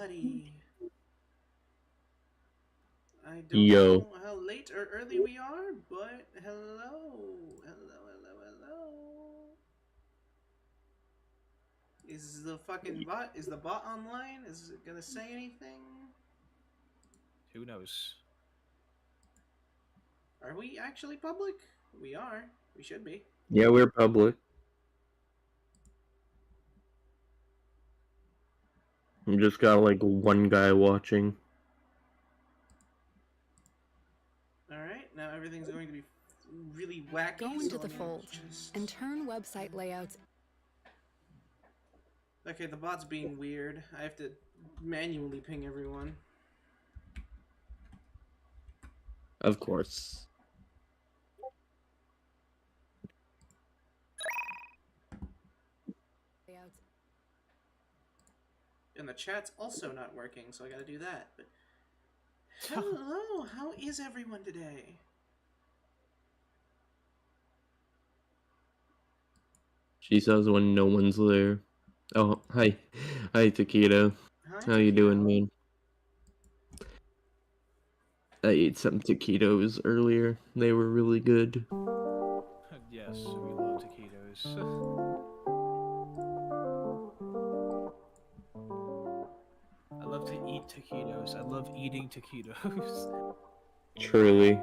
everybody. I don't Yo. know how late or early we are, but hello. Is the fucking bot, is the bot online? Is it gonna say anything? Who knows? Are we actually public? We are. We should be. Yeah, we're public. I'm just got like one guy watching. Alright, now everything's going to be really wacky. Go into the fold and turn website layouts. Okay, the bot's being weird. I have to manually ping everyone. Of course. And the chat's also not working, so I gotta do that. But hello, how is everyone today? She says when no one's there. Oh, hi. Hi, Taquito. How you doing, man? I ate some taquitos earlier. They were really good. Yes, we love taquitos. I love to eat taquitos. I love eating taquitos. Truly.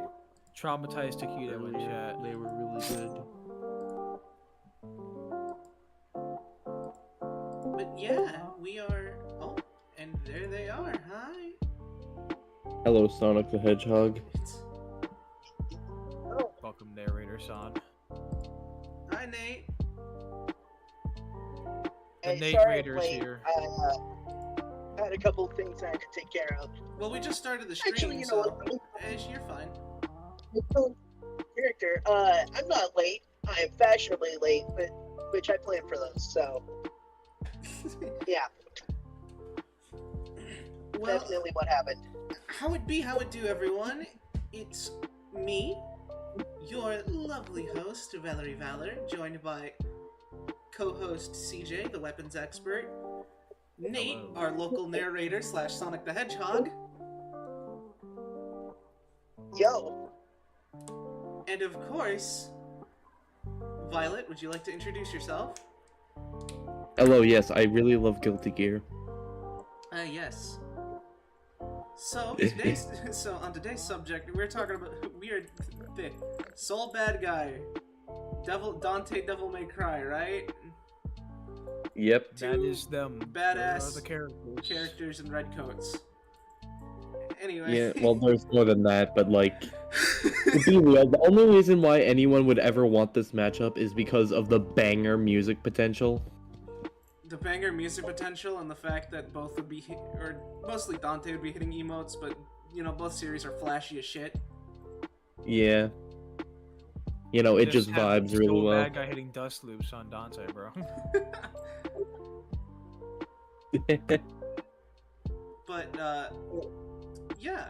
Traumatized taquito in chat. They were really good. But yeah, we are... Oh, and there they are. Hi. Hello, Sonic the Hedgehog. Welcome, narrator Son. Hi, Nate. The Hey, Nate sorry Raider's I'm late. here. I had a couple of things I had to take care of. Well, we just started the stream, Actually, you know so... what? You're fine. Character, I'm not late. I am fashionably late, but which I plan for those, so yeah. Well, Definitely what happened. how it be, how it do, everyone? It's me, your lovely host, Valerie Valor, joined by co-host CJ, the weapons expert, Nate, Hello. our local narrator / Sonic the Hedgehog, Yo, and of course, Violet. Would you like to introduce yourself? Hello, yes, I really love Guilty Gear. Yes. So on today's subject, we're talking about the Soul Bad Guy, Dante Devil May Cry, right? Yep. That is them. Badass The characters in red coats. Anyway. Yeah, well, there's more than that, but like, to be real, the only reason why anyone would ever want this matchup is because of the banger music potential. The banger music potential and the fact that both would be, or mostly Dante would be hitting emotes, but, you know, both series are flashy as shit. Yeah. You know, it just have vibes really Soul well. Bad Guy hitting dust loops on Dante, bro. But, yeah.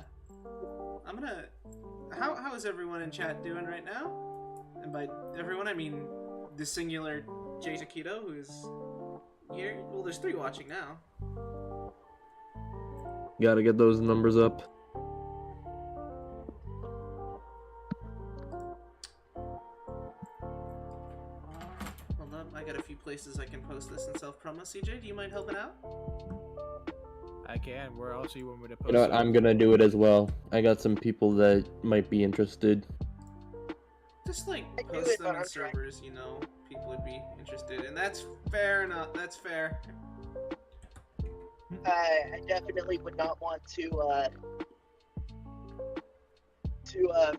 I'm gonna... How is everyone in chat doing right now? And by everyone, I mean the singular Jay Taquito, who's here. Well, there's 3 watching now. Gotta get those numbers up. Hold up, I got a few places I can post this in self-promo. CJ, do you mind helping out? I can. Where else do you want me to post You know what, it? I'm gonna do it as well. I got some people that might be interested. Just like I do post it, them but in I'm trying. servers, you know, people would be interested, and that's fair enough. That's fair. I definitely would not want to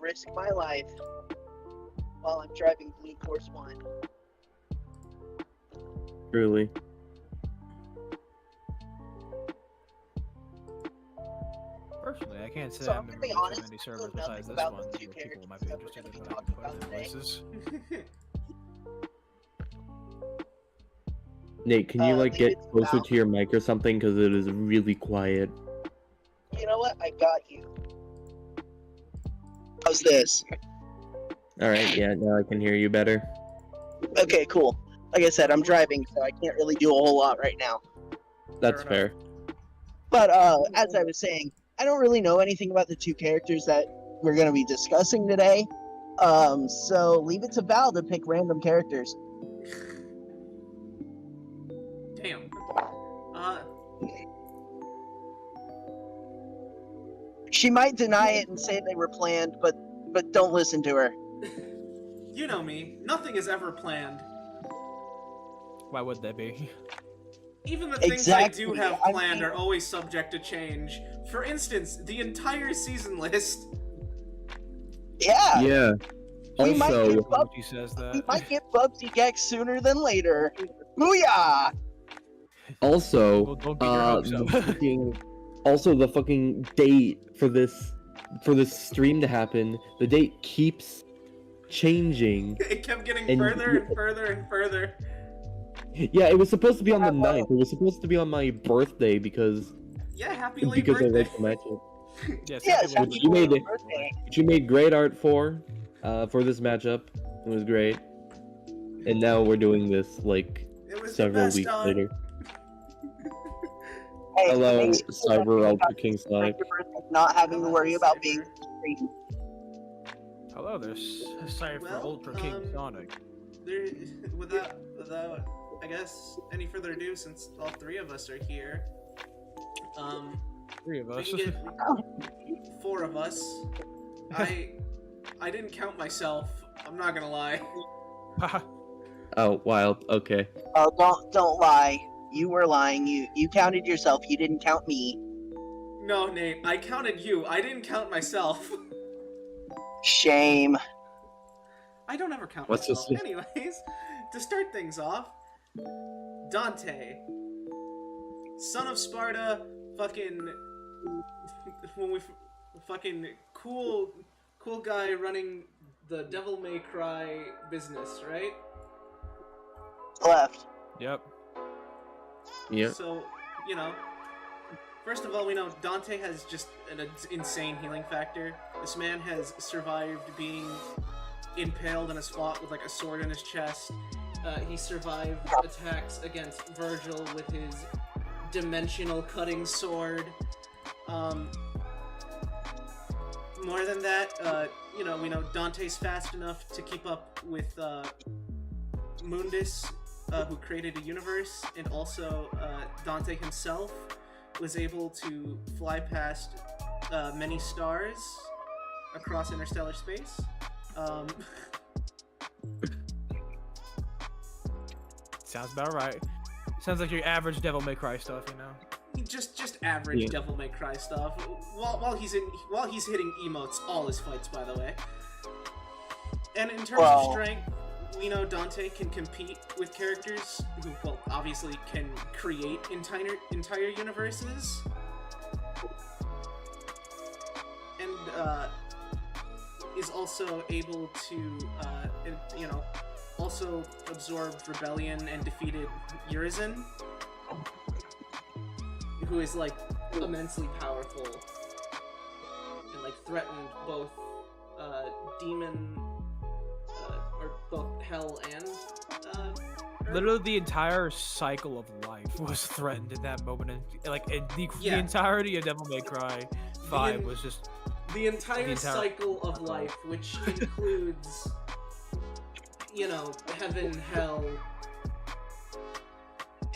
risk my life while I'm driving Blue Course 1. Truly. Personally, I can't say So I'm I'm in gonna be really honest, too many I servers know besides nothing this about one the 2 where people might characters be that we're interested gonna in be what I talking can put about in today. places. Nate, can you like leave get it to closer Val. to your mic or something? Because it is really quiet. You know what? I got you. How's this? Alright, yeah, now I can hear you better. Okay, cool. Like I said, I'm driving, so I can't really do a whole lot right now. That's Fair fair. But as I was saying, I don't really know anything about the two characters that we're going to be discussing today. So leave it to Val to pick random characters. Damn. She might deny it and say they were planned, but don't listen to her. You know me. Nothing is ever planned. Why would that be? Even the things Exactly. I do have planned are always subject to change. For instance, the entire season list. Yeah. Yeah. We might Also, get Bub- She says that. we might get Bubsy Gex sooner than later. Booyah! also, Don't get your hopes the up. the fucking date for this stream to happen, the date keeps changing. It kept getting And further and further and further. Yeah, it was supposed to be on the 9th. It was supposed to be on my birthday because Yeah, happy late I birthday. like the matchup. Yes, Yes, happy you made it. birthday. Which you made great art for this matchup. It was great. And now we're doing this like It was several the best weeks art. later. Hey, Hello, thanks for Cyber Ultra King Sonic. not having to worry about Cyber. being Hello there, sorry for Well, Ultra King Sonic. There, without, I guess, any further ado, since all three of us are here, Three of we us. can get 4 of us. I didn't count myself. I'm not gonna lie. Oh, wild. Okay. Oh, don't lie. You were lying. You counted yourself. You didn't count me. No, Nate, I counted you. I didn't count myself. Shame. I don't ever count What's myself. this? Anyways, to start things off, Dante, son of Sparta, fucking fucking cool guy running the Devil May Cry business, right? Left. Yep. Yeah. So, you know, first of all, we know Dante has just an insane healing factor. This man has survived being impaled in a spot with like a sword in his chest. He survived attacks against Virgil with his dimensional cutting sword. More than that, you know, we know Dante's fast enough to keep up with Mundus, who created a universe, and also Dante himself was able to fly past many stars across interstellar space. Sounds about right. Sounds like your average Devil May Cry stuff, you know. Just average Yeah. Devil May Cry stuff. While he's hitting emotes all his fights, by the way. And in terms Well- of strength, we know Dante can compete with characters who, well, obviously can create entire universes. And is also able to, you know, also absorbed rebellion and defeated Urizen, who is like immensely powerful and like threatened both demon or both hell and Earth. Literally, the entire cycle of life was threatened in that moment, and like the Yeah. entirety of Devil May Cry 5 was just the entire the entire- cycle of life, which includes, you know, heaven, hell,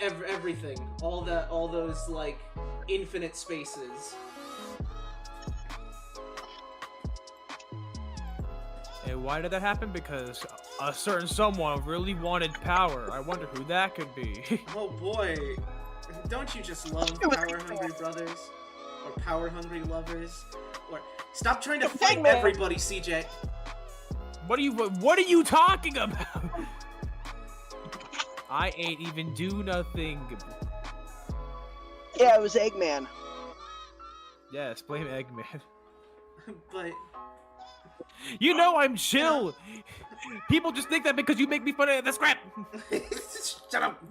everything, all those like infinite spaces. And why did that happen? Because a certain someone really wanted power. I wonder who that could be. Oh boy, don't you just love power-hungry brothers? Or power-hungry lovers? Or stop trying to fight Eggman. everybody, CJ! What are you talking about? I ain't even do nothing. Yeah, it was Eggman. Yes, blame Eggman. But, You know I'm chill. People just think that because you make me fun of the scrap. shut up!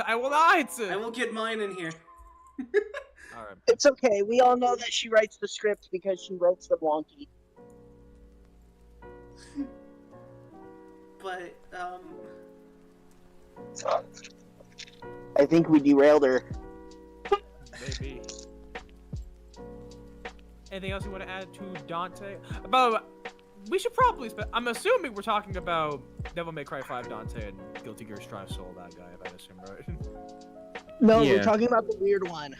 I will not. I will get mine in here. All right. It's okay. We all know that she writes the script because she writes them wonky. But, I think we derailed her. anything else you want to add to Dante? About we should probably. I'm assuming we're talking about Devil May Cry 5 Dante and Guilty Gear Strive Soul. That guy, if I assume right. No, Yeah. we're talking about the weird one.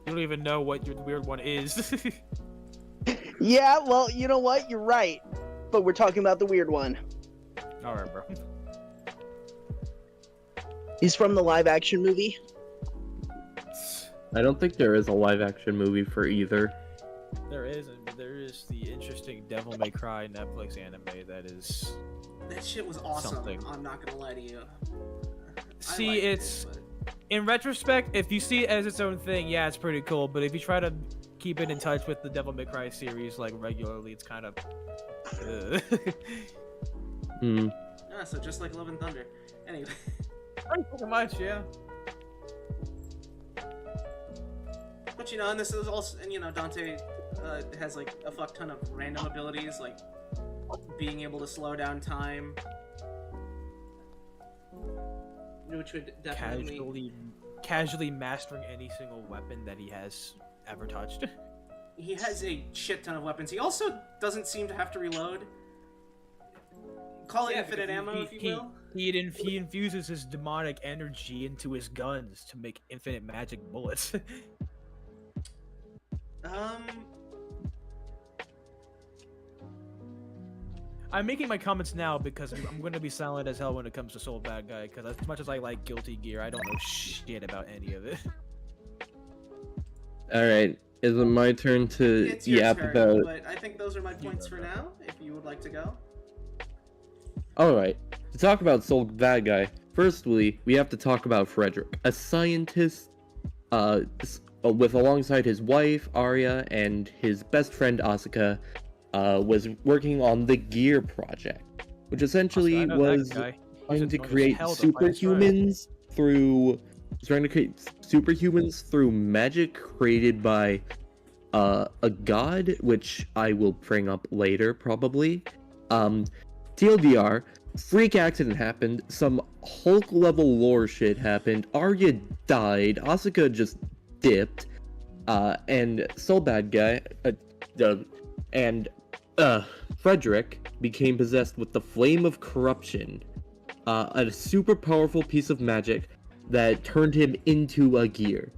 You don't even know what your weird one is. Yeah, well, you know what? You're right. But we're talking about the weird one. Alright, bro. He's from the live-action movie. I don't think there is a live-action movie for either. There is the interesting Devil May Cry Netflix anime that is. That shit was awesome. Something. I'm not gonna lie to you. See, I liked it's it, in retrospect, if you see it as its own thing, yeah, it's pretty cool. But if you try to keep it in touch with the Devil May Cry series like regularly, it's kind of. Hmm. so just like Love and Thunder. Anyway. Pretty much, yeah. But you know, and this is also, and you know, Dante has like a fuck ton of random abilities, like being able to slow down time, which would definitely Casually mastering any single weapon that he has ever touched. He has a shit ton of weapons. He also doesn't seem to have to reload. Call it infinite ammo, if you will. He infuses his demonic energy into his guns to make infinite magic bullets. I'm making my comments now because I'm going to be silent as hell when it comes to Soul Bad Guy, because as much as I like Guilty Gear, I don't know shit about any of it. Alright, is it my turn to It's your yap turn, about... but I think those are my points for now, if you would like to go. Alright, to talk about Soul Bad Guy, firstly, we have to talk about Frederick, a scientist with alongside his wife, Arya, and his best friend, Asuka, was working on the Gear Project, which essentially was trying to create superhumans through magic created by a god, which I will bring up later, probably. TLDR, freak accident happened, some Hulk-level lore shit happened, Arya died, Asuka just dipped, and Soul Bad Guy, Frederick became possessed with the Flame of Corruption, a super powerful piece of magic that turned him into a gear.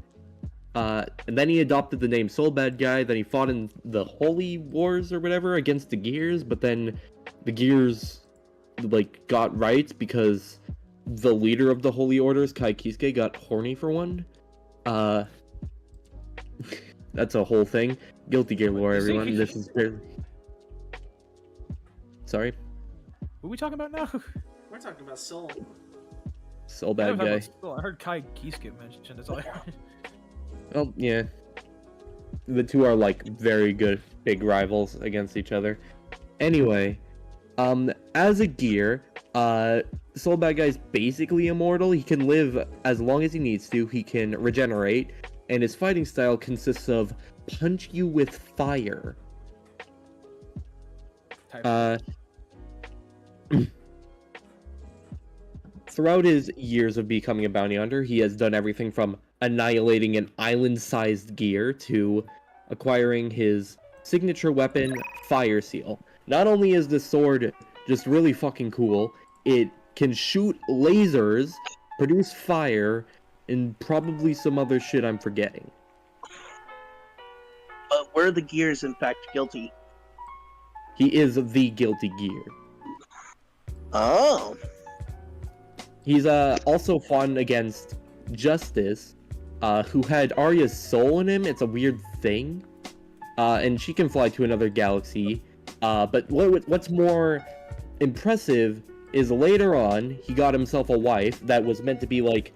And then he adopted the name Soul Bad Guy, then he fought in the Holy Wars or whatever against the Gears, but then the Gears, like, got right because the leader of the Holy Orders, Kai Kisuke, got horny for one. That's a whole thing. Guilty Gear lore, everyone. This is barely... Sorry? What are we talking about now? We're talking about Soul. Soul Bad Guy. I heard Kai Kisuke mentioned. That's all I heard. Well, yeah. The two are, like, very good big rivals against each other. Anyway, as a gear, Soul Bad Guy is basically immortal. He can live as long as he needs to. He can regenerate, and his fighting style consists of punch you with fire. Throughout his years of becoming a bounty hunter, he has done everything from annihilating an island-sized gear to acquiring his signature weapon, Fire Seal. Not only is this sword just really fucking cool, it can shoot lasers, produce fire, and probably some other shit I'm forgetting. But were the Gears, in fact, guilty? He is the guilty gear. Oh. He's also fought against Justice, who had Arya's soul in him. It's a weird thing. And she can fly to another galaxy. But what's more impressive is later on, he got himself a wife that was meant to be like,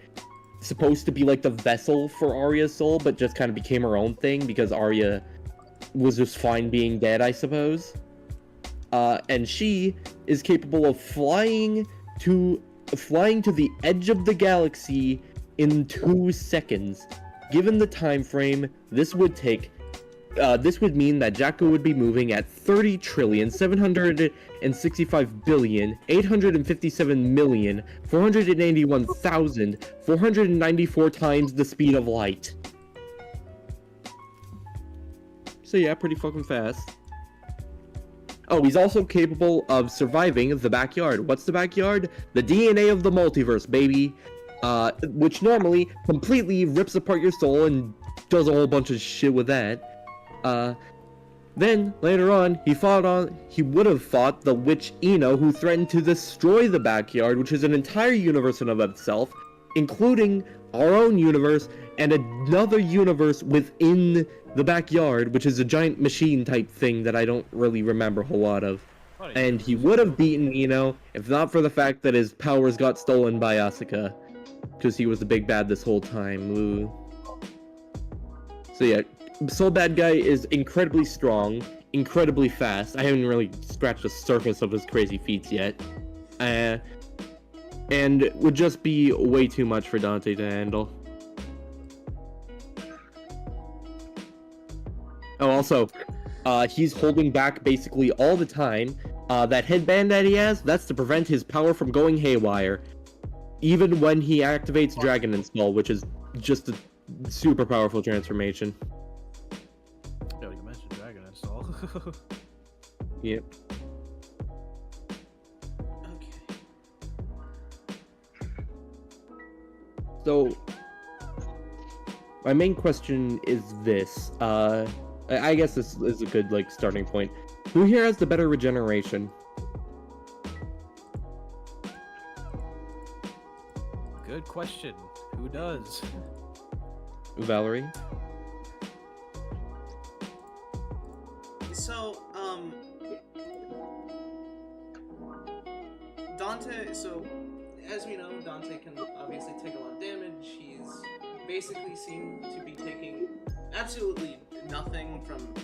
supposed to be like the vessel for Arya's soul, but just kind of became her own thing because Arya was just fine being dead, I suppose. And she is capable of flying to the edge of the galaxy in 2 seconds. Given the time frame, this would mean that Jakku would be moving at 30,765,857,481,494 times the speed of light. so yeah, pretty fucking fast. Oh, he's also capable of surviving the backyard. What's the backyard? The DNA of the multiverse, baby. Which normally completely rips apart your soul and does a whole bunch of shit with that. Then, later on, he would have fought the witch Ino, who threatened to destroy the backyard, which is an entire universe in of itself, including our own universe and another universe within the backyard, which is a giant machine type thing that I don't really remember a whole lot of. And he would have beaten Ino if not for the fact that his powers got stolen by Asuka, because he was the big bad this whole time. Ooh. So yeah, Soul Bad Guy is incredibly strong, incredibly fast. I haven't really scratched the surface of his crazy feats yet. And would just be way too much for Dante to handle. Oh, also, he's holding back basically all the time. That headband that he has, that's to prevent his power from going haywire. Even when he activates Dragon Install, which is just a super powerful transformation. Yeah, you mentioned Dragon Install. Yep. Okay. So, my main question is this. I guess this is a good, like, starting point. Who here has the better regeneration? Good question. Who does? Valerie? So, Dante, so, as we know, Dante can obviously take a lot of damage. He's basically seemed to be taking absolutely nothing from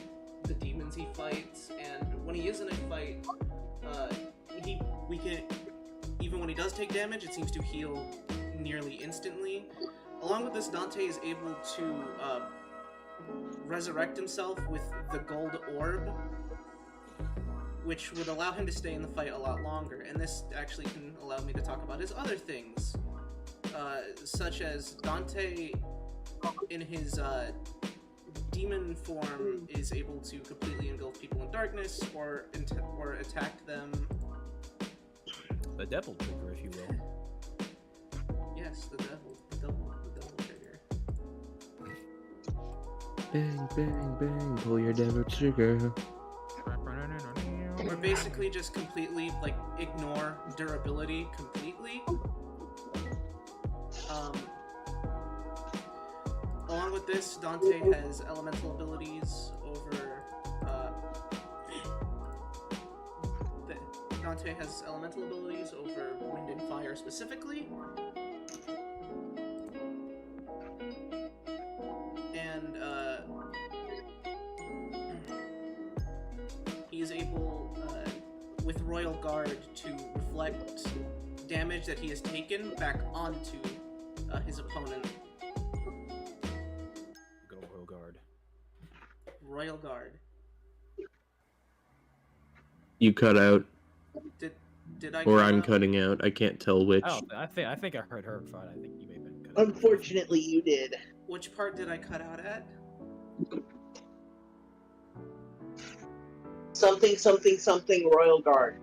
the demons he fights, and when he is in a fight, even when he does take damage, it seems to heal nearly instantly. Along with this, Dante is able to resurrect himself with the gold orb, which would allow him to stay in the fight a lot longer, and this actually can allow me to talk about his other things, such as Dante in his demon form is able to completely engulf people in darkness or attack them. The devil trigger, if you will. Yes, the devil trigger. Bang, bang, bang, pull your devil trigger. Or basically just completely, like, ignore durability completely. Along with this, Dante has elemental abilities over, wind and fire specifically. And, he is able, with Royal Guard, to reflect damage that he has taken back onto his opponent. Good old Royal Guard. Royal Guard. You cut out, Did I? or cut I'm out? cutting out. I can't tell which. Oh, I think I heard her fine. I think you may have been cut. Unfortunately, you did. Which part did I cut out at? Something Royal Guard.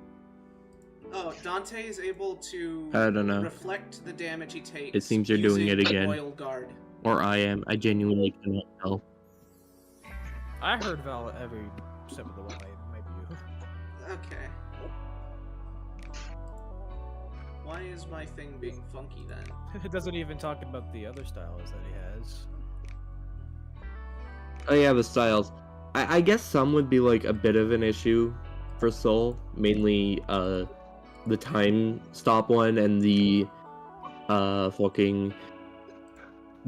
Oh, Dante is able to I don't know. reflect the damage he takes. It seems you're doing using it again. Royal Guard. Or I am. I genuinely cannot tell. I heard Val every step of the way. Maybe you. Okay. Why is my thing being funky then? It doesn't even talk about the other styles that he has. Oh yeah, the styles. I guess some would be like a bit of an issue for Soul. Mainly the time stop one and the fucking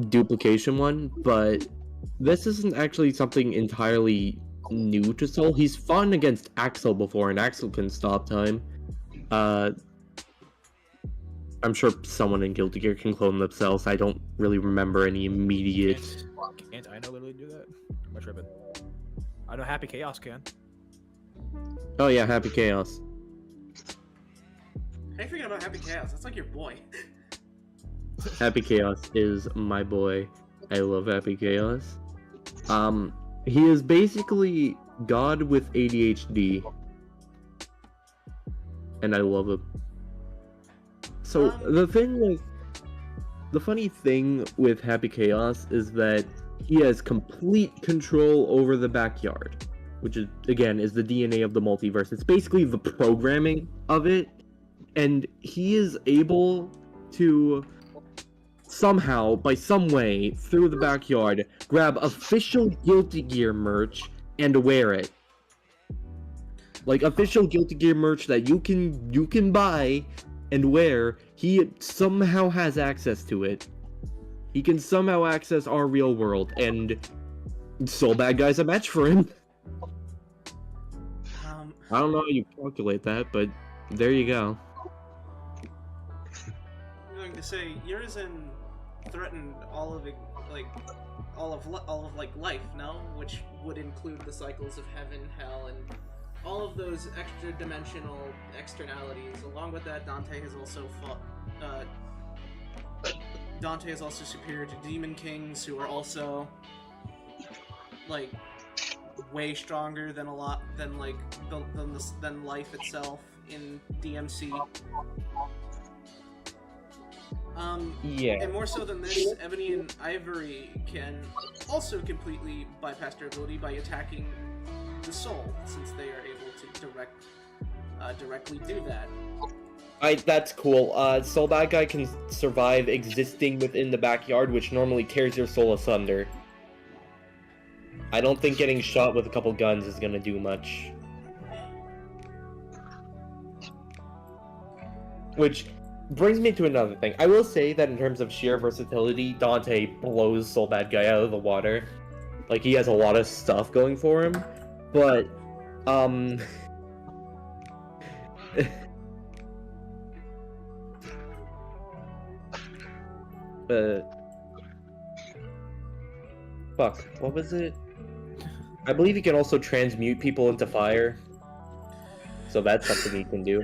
duplication one. But this isn't actually something entirely new to Soul. He's fought against Axel before, and Axel can stop time. I'm sure someone in Guilty Gear can clone themselves. I don't really remember any immediate... Can't I know literally do that? Am I tripping? I know Happy Chaos can. Oh yeah, Happy Chaos. How you forget about Happy Chaos? That's like your boy. Happy Chaos is my boy. I love Happy Chaos. He is basically God with ADHD. And I love him. So the funny thing with Happy Chaos is that he has complete control over the backyard, which is the DNA of the multiverse. It's basically the programming of it, and he is able to somehow, by some way, through the backyard, grab official Guilty Gear merch and wear it. Like official Guilty Gear merch that you can buy and wear. He somehow has access to it. He can somehow access our real world, and Soul Bad Guy's a match for him. I don't know how you calculate that, but there you go. I'm going to say Urizen threatened all of life, no? Which would include the cycles of heaven, hell, and all of those extra dimensional externalities. Along with that, Dante has also fought. Dante is also superior to Demon Kings, who are also like way stronger than than life itself in DMC. Yeah. And more so than this, Ebony and Ivory can also completely bypass their ability by attacking the soul, since they are able to directly do that. That's cool. Soul Bad Guy can survive existing within the backyard, which normally tears your soul asunder. I don't think getting shot with a couple guns is gonna do much. Which brings me to another thing. I will say that in terms of sheer versatility, Dante blows Soul Bad Guy out of the water. Like, he has a lot of stuff going for him. But, fuck, what was it? I believe he can also transmute people into fire. So that's something he can do.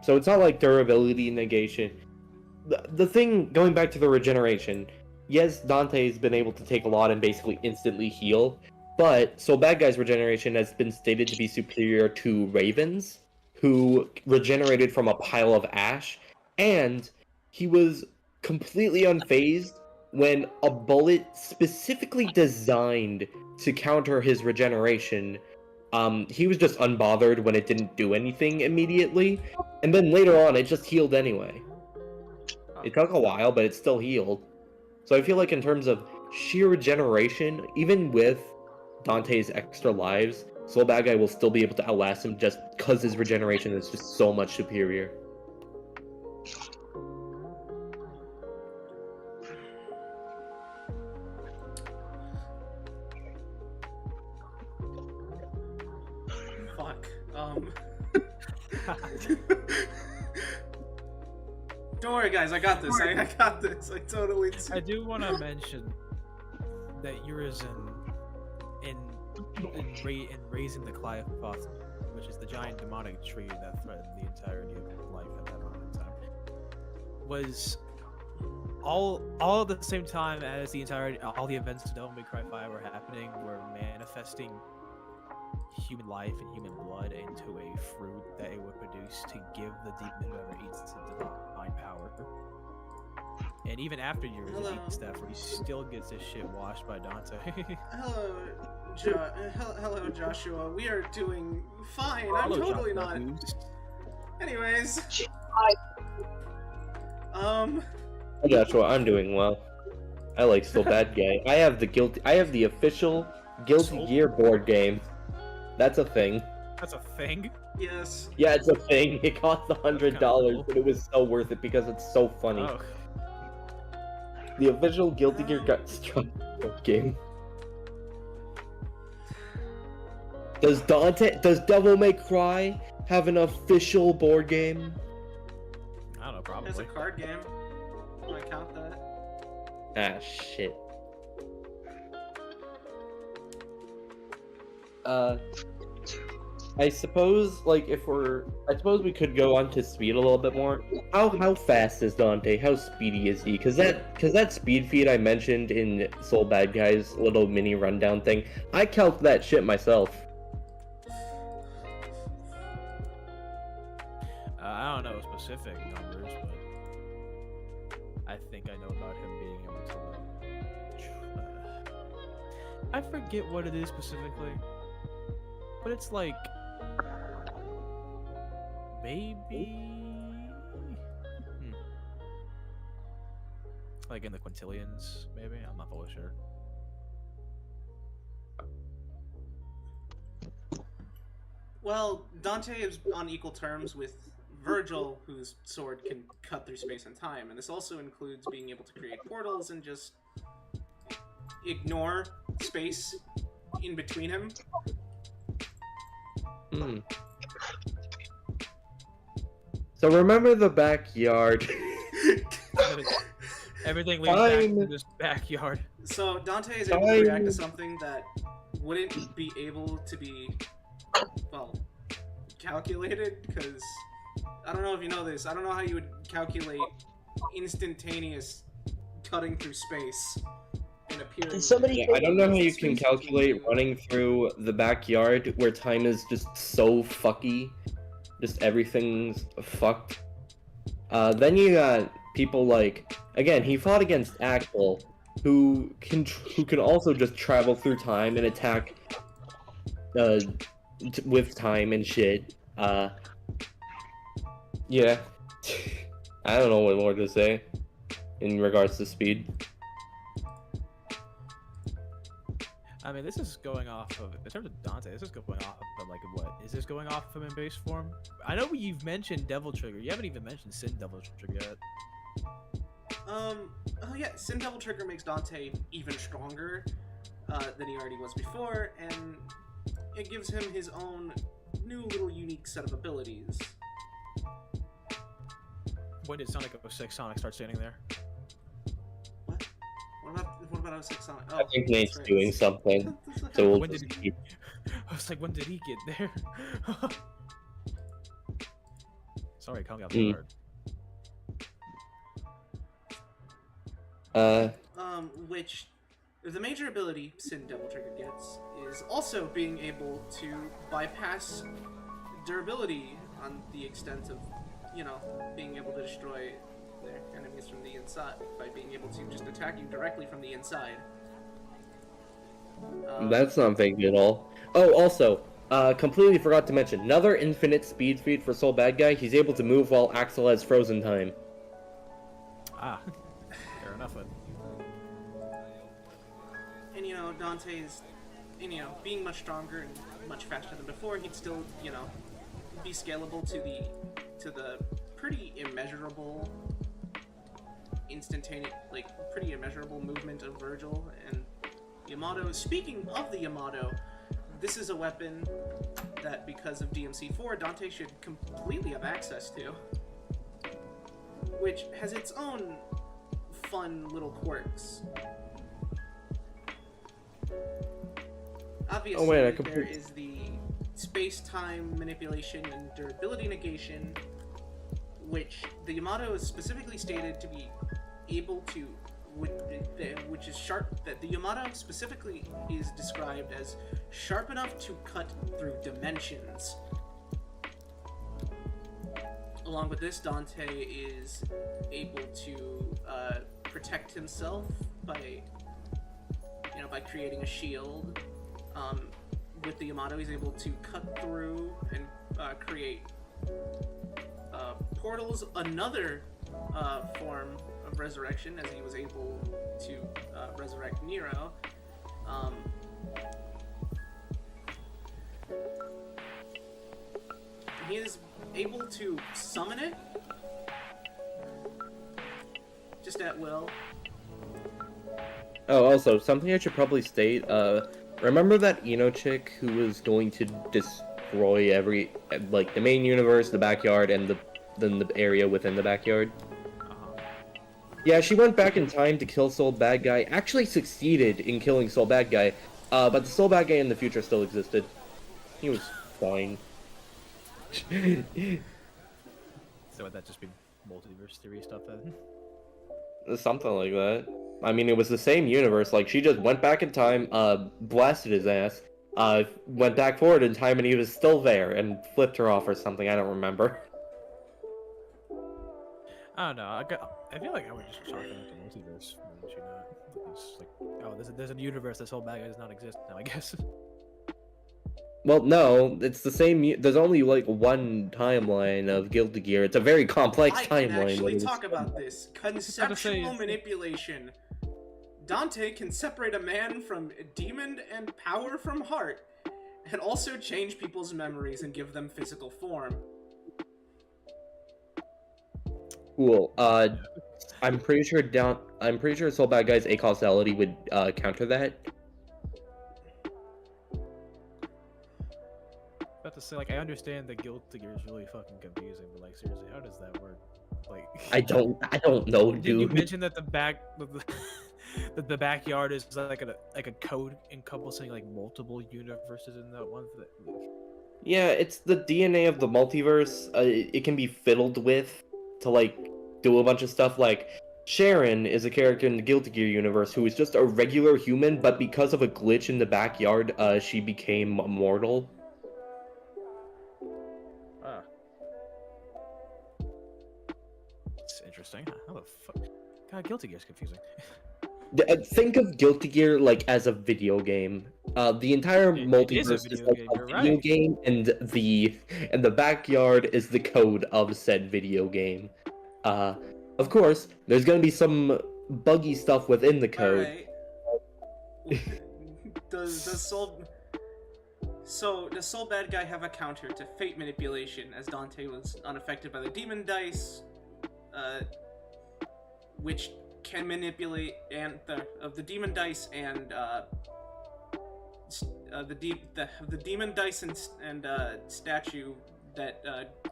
So it's not like durability negation. The thing, going back to the regeneration, yes, Dante's been able to take a lot and basically instantly heal, but Soul Bad Guy's regeneration has been stated to be superior to Raven's, who regenerated from a pile of ash, and he was completely unfazed when a bullet specifically designed to counter his regeneration, he was just unbothered when it didn't do anything immediately, and then later on it just healed anyway. It took a while, but it still healed. So I feel like in terms of sheer regeneration, even with Dante's extra lives, Soul Bad Guy will still be able to outlast him just because his regeneration is just so much superior. Don't worry, guys. I got this. I got this. I totally. I do want to mention that Urizen in raising the Clyophoth, which is the giant demonic tree that threatened the entirety of life at that moment in time, was all at the same time as all the events to Devil May Cry 5 were happening, were manifesting human life and human blood into a fruit that it would produce to give the demon whoever eats its divine power. And even after Urizen eats that fruit, he still gets his shit washed by Dante. Hello, Joshua. We are doing fine. I'm totally not. Anyways. Joshua, I'm doing well. I like Soul Bad Guy. I have the official Guilty Gear board game. That's a thing. That's a thing? Yes. Yeah, it's a thing. It cost $100, cool. But it was so worth it because it's so funny. Oh. The official Guilty Gear game. Does Devil May Cry have an official board game? I don't know, probably. There's a card game. Can I count that? Ah, shit. I suppose, like, I suppose we could go on to speed a little bit more. How fast is Dante? How speedy is he? Cause that speed feed I mentioned in Soul Bad Guy's little mini rundown thing, I calced that shit myself. I don't know specific numbers, but I think I know about him being able to. I forget what it is specifically, but it's like maybe like in the quintillions, maybe. I'm not fully sure. Well, Dante is on equal terms with Virgil, whose sword can cut through space and time, and this also includes being able to create portals and just ignore space in between him. So remember the backyard. Everything leads back to this backyard. So Dante is able to react to something that wouldn't be able to be, well, calculated, because I don't know if you know this. I don't know how you would calculate instantaneous cutting through space and appearing. I don't know how you can calculate running through the backyard where time is just so fucky. Just everything's fucked. Then you got people like, again, he fought against Axel, who can also just travel through time and attack with time and shit. Yeah. I don't know what more to say in regards to speed. I mean, this is going off of, in terms of Dante, this is going off of, like, what? Is this going off of him in base form? I know you've mentioned Devil Trigger. You haven't even mentioned Sin Devil Trigger yet. Oh yeah, Sin Devil Trigger makes Dante even stronger than he already was before, and it gives him his own new little unique set of abilities. When did Sonic 06 Sonic start standing there? What? What about 06 Sonic? Oh, I think Nate's right. doing something. So we'll When just did he... keep... I was like, when did he get there? Sorry, caught me off guard. Which the major ability Sin Devil Trigger gets is also being able to bypass durability on the extent of, you know, being able to destroy their enemies from the inside by being able to just attack you directly from the inside. That's not vague at all. Oh, also, completely forgot to mention, another infinite speed feat for Soul Bad Guy. He's able to move while Axel has frozen time. Ah, fair enough then. And, you know, Dante's, and, you know, being much stronger and much faster than before, he'd still, you know, be scalable to the pretty immeasurable pretty immeasurable movement of Virgil and Yamato. Speaking of the Yamato, this is a weapon that, because of DMC4, Dante should completely have access to, which has its own fun little quirks. Obviously, there is the space-time manipulation and durability negation, which the Yamato is specifically stated to be able to, which is sharp, that the Yamato specifically is described as sharp enough to cut through dimensions. Along with this, Dante is able to protect himself by creating a shield. With the Yamato, he's able to cut through and create portals, another form of resurrection, as he was able to resurrect Nero. He is able to summon it just at will. Oh, also, something I should probably state, remember that Eno chick who was going to destroy the main universe, the backyard, and then the area within the backyard? Yeah, she went back in time to kill Soul Bad Guy, actually succeeded in killing Soul Bad Guy, but the Soul Bad Guy in the future still existed. He was fine. So would that just be multiverse theory stuff then? Something like that. I mean, it was the same universe. Like, she just went back in time, blasted his ass, went back forward in time, and he was still there, and flipped her off or something. I don't remember. I don't know. I feel like I would just chalk it up to multiverse. Wouldn't you not? It's like, oh, there's a universe. This whole bad guy does not exist now, I guess. Well, no, it's the same. There's only like one timeline of Guilty Gear. It's a very complex I can timeline. actually talk about this. Conceptual manipulation. Dante can separate a man from demon and power from heart, and also change people's memories and give them physical form. Cool. I'm pretty sure Soul Bad Guy's acausality would counter that. About to say, like, I understand that Guilty Gear is really fucking confusing, but like, seriously, how does that work? Like, I don't know, dude. Did you mention that the backyard is like a code encompassing like multiple universes in that one? Yeah, it's the DNA of the multiverse. It can be fiddled with to like do a bunch of stuff. Like Sharon is a character in the Guilty Gear universe who is just a regular human, but because of a glitch in the backyard, she became immortal. It's interesting. How the fuck? God, Guilty Gear is confusing. Think of Guilty Gear like as a video game. The entire multiverse is like a video game, and the backyard is the code of said video game. Of course, there's gonna be some buggy stuff within the code. Alright. Does Soul Bad Guy have a counter to fate manipulation, as Dante was unaffected by the demon dice, which can manipulate the demon dice and the demon dice and statue that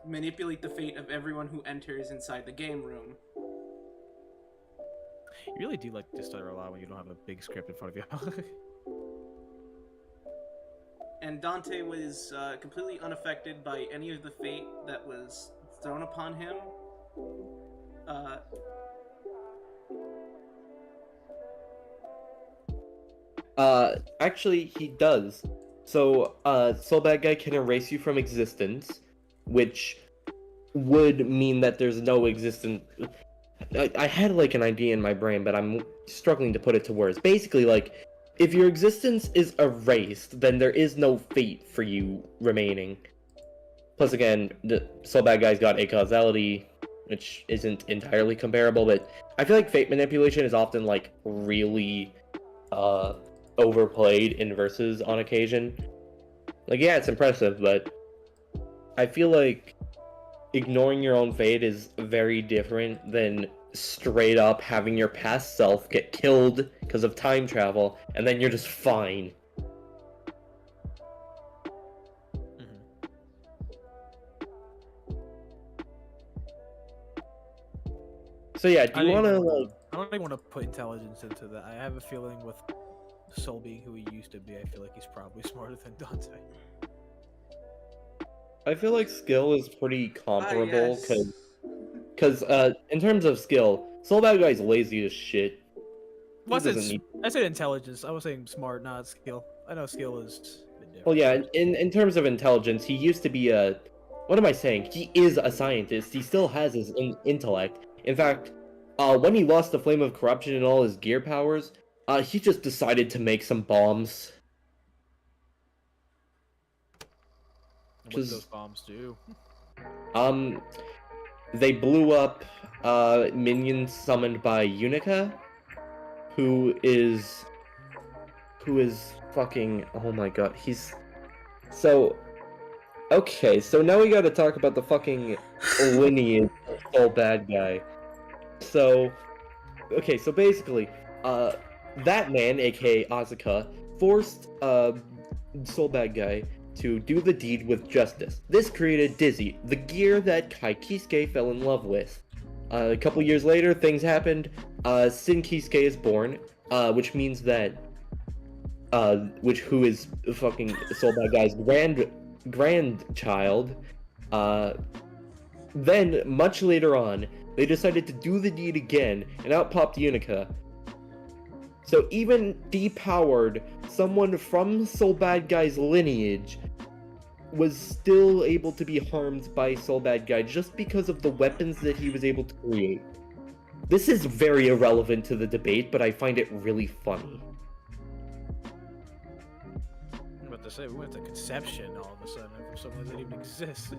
manipulate the fate of everyone who enters inside the game room. You really do like to stutter a lot when you don't have a big script in front of you. And Dante was completely unaffected by any of the fate that was thrown upon him. Actually, he does. So, Soul Bad Guy can erase you from existence, which would mean that there's no existence. I had like an idea in my brain, but I'm struggling to put it to words. Basically, like, if your existence is erased, then there is no fate for you remaining. Plus, again, the Soul Bad Guy's got acausality, which isn't entirely comparable, but I feel like fate manipulation is often like really overplayed in verses on occasion. Like, yeah, it's impressive, but I feel like ignoring your own fate is very different than straight up having your past self get killed because of time travel, and then you're just fine. So yeah, do you want to like? I don't even want to put intelligence into that. I have a feeling with Soul being who he used to be, I feel like he's probably smarter than Dante. I feel like skill is pretty comparable, Yes. because in terms of skill, Soul Bad Guy's lazy as shit. Well, I said intelligence. I was saying smart, not skill. I know skill is a bit different. Well, yeah, in terms of intelligence, he used to be a... What am I saying? He is a scientist. He still has his intellect. In fact, when he lost the Flame of Corruption and all his gear powers, he just decided to make some bombs. What did those bombs do? They blew up minions summoned by Unica, who is fucking... Oh my god, he's... So... Okay, so now we gotta talk about the fucking lineage of Soul Bad Guy. So... Okay, so basically, that man, aka Asuka, forced Soul Bad Guy to do the deed with justice. This created Dizzy, the gear that Kai Kisuke fell in love with. A couple years later, things happened. Sin Kisuke is born, which means that, who is fucking Soul Bad Guy's grandchild, Then, much later on, they decided to do the deed again, and out popped Unica. So even depowered, someone from Soul Bad Guy's lineage was still able to be harmed by Soul Bad Guy just because of the weapons that he was able to create. This is very irrelevant to the debate, but I find it really funny. I'm about to say, we went to conception all of a sudden from something that didn't even exist.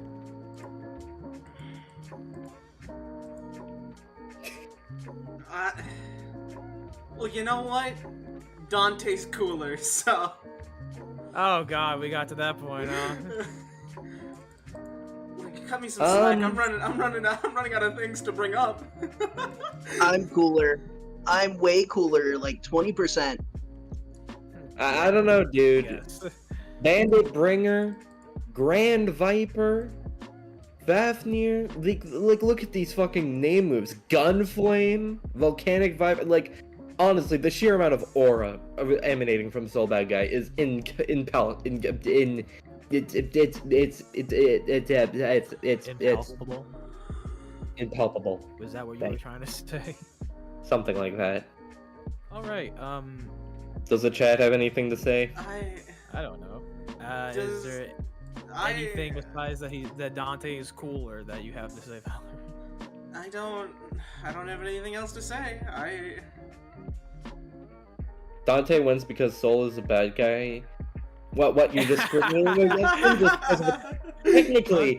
Well, you know what? Dante's cooler, so... Oh god, we got to that point, huh? Cut me some slack. I'm running out of things to bring up. I'm cooler. I'm way cooler, like 20%. I don't know, dude. Yes. Bandit Bringer, Grand Viper, Fafnir, like look at these fucking name moves. Gunflame, Volcanic Viper, like honestly, the sheer amount of aura emanating from Soul Bad Guy is impalpable. Impalpable. Was that what you were trying to say? Something like that. All right. Does the chat have anything to say? I don't know. Is there anything besides that Dante is cooler that you have to say, Valor? I don't have anything else to say. Dante wins because Soul is a bad guy. What you discriminating against him? Technically,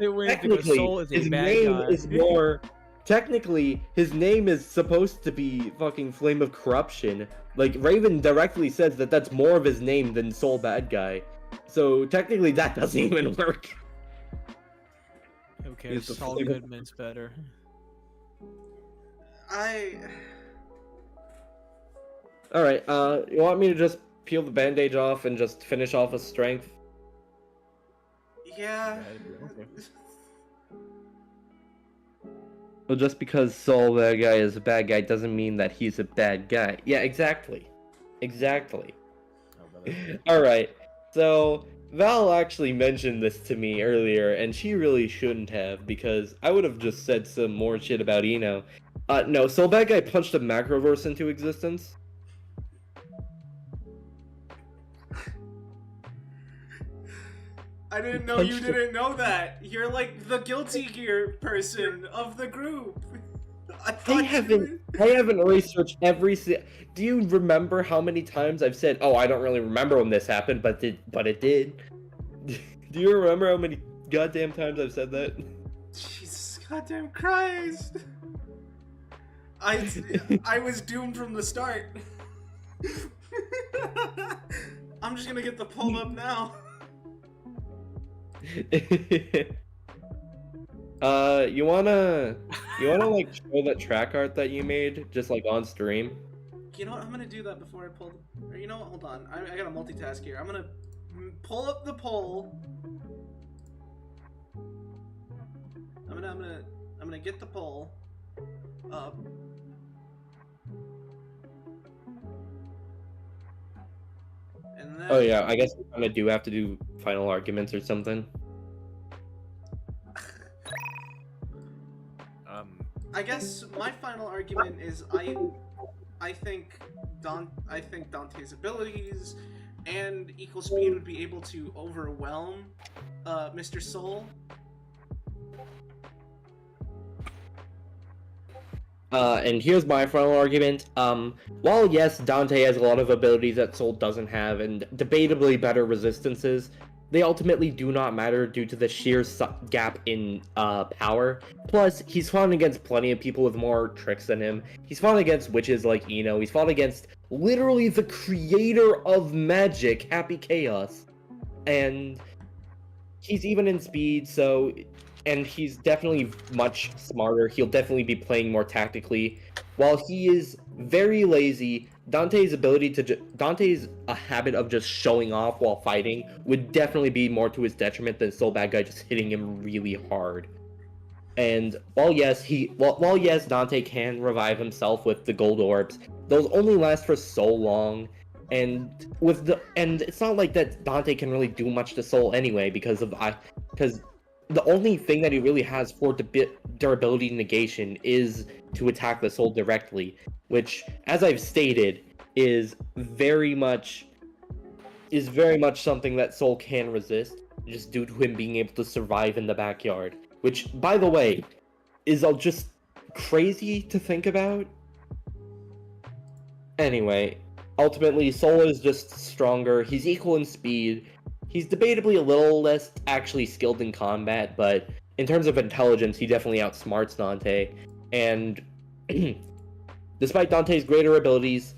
his name is more. Technically, his name is supposed to be fucking Flame of Corruption. Like Raven directly says that that's more of his name than Soul Bad Guy. So technically, that doesn't even work. Who cares? Saul Goodman's better. All right. You want me to just peel the bandage off and just finish off with strength? Yeah. Okay. Well, just because Soul Bad Guy is a bad guy doesn't mean that he's a bad guy. Yeah, exactly. Exactly. Alright, so Val actually mentioned this to me earlier, and she really shouldn't have, because I would have just said some more shit about Eno. No, Soul Bad Guy punched a Macroverse into existence. I didn't know you didn't know that. You're like the Guilty Gear person of the group. I haven't researched every. Do you remember how many times I've said, "Oh, I don't really remember when this happened," but it did. Do you remember how many goddamn times I've said that? Jesus goddamn Christ! I was doomed from the start. I'm just gonna get the poll up now. You wanna like show that track art that you made just like on stream? You know what? I'm gonna do that before I pull. Or you know what? Hold on. I gotta multitask here. I'm gonna pull up the poll. I'm gonna get the poll up. And then... Oh yeah, I guess we kind of do have to do final arguments or something. I guess my final argument is I think Dante's abilities and equal speed would be able to overwhelm Mr. Soul. And here's my final argument. While yes, Dante has a lot of abilities that Soul doesn't have, and debatably better resistances, they ultimately do not matter due to the sheer gap in power. Plus, he's fought against plenty of people with more tricks than him. He's fought against witches like Eno. He's fought against literally the creator of magic, Happy Chaos. And he's even in speed, so... And he's definitely much smarter. He'll definitely be playing more tactically. While he is very lazy, Dante's habit of just showing off while fighting would definitely be more to his detriment than Soul Bad Guy just hitting him really hard. And while yes, Dante can revive himself with the gold orbs, those only last for so long. And it's not like that Dante can really do much to Soul anyway because the only thing that he really has for durability negation is to attack the soul directly, which, as I've stated, is very much something that Soul can resist, just due to him being able to survive in the backyard. Which, by the way, is just crazy to think about. Anyway, ultimately, Soul is just stronger. He's equal in speed. He's debatably a little less actually skilled in combat, but in terms of intelligence, he definitely outsmarts Dante. And despite Dante's greater abilities,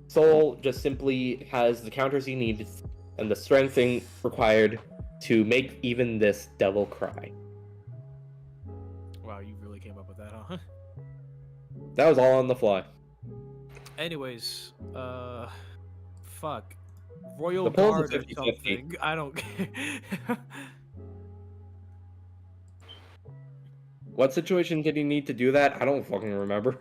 Soul just simply has the counters he needs and the strength required to make even this devil cry. Wow, you really came up with that, huh? That was all on the fly. Anyways, fuck. Royal The polls are Guard or 50-50. something. I don't care. What situation did he need to do that? I don't fucking remember.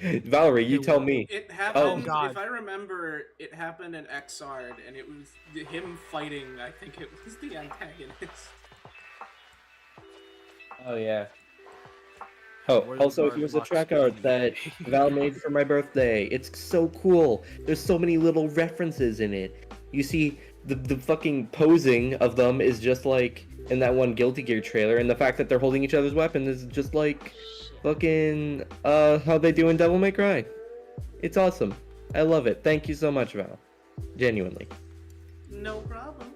Valerie, you tell me. It happened, God. if I remember, it happened in Xrd, and it was him fighting, I think it was the antagonist. Oh, yeah. Oh, Royal also, Guard here's a locks track art me. that Val made for my birthday. It's so cool. There's so many little references in it. You see, the fucking posing of them is just like in that one Guilty Gear trailer, and the fact that they're holding each other's weapons is just like fucking how they do in Devil May Cry. It's awesome. I love it. Thank you so much, Val. Genuinely. No problem.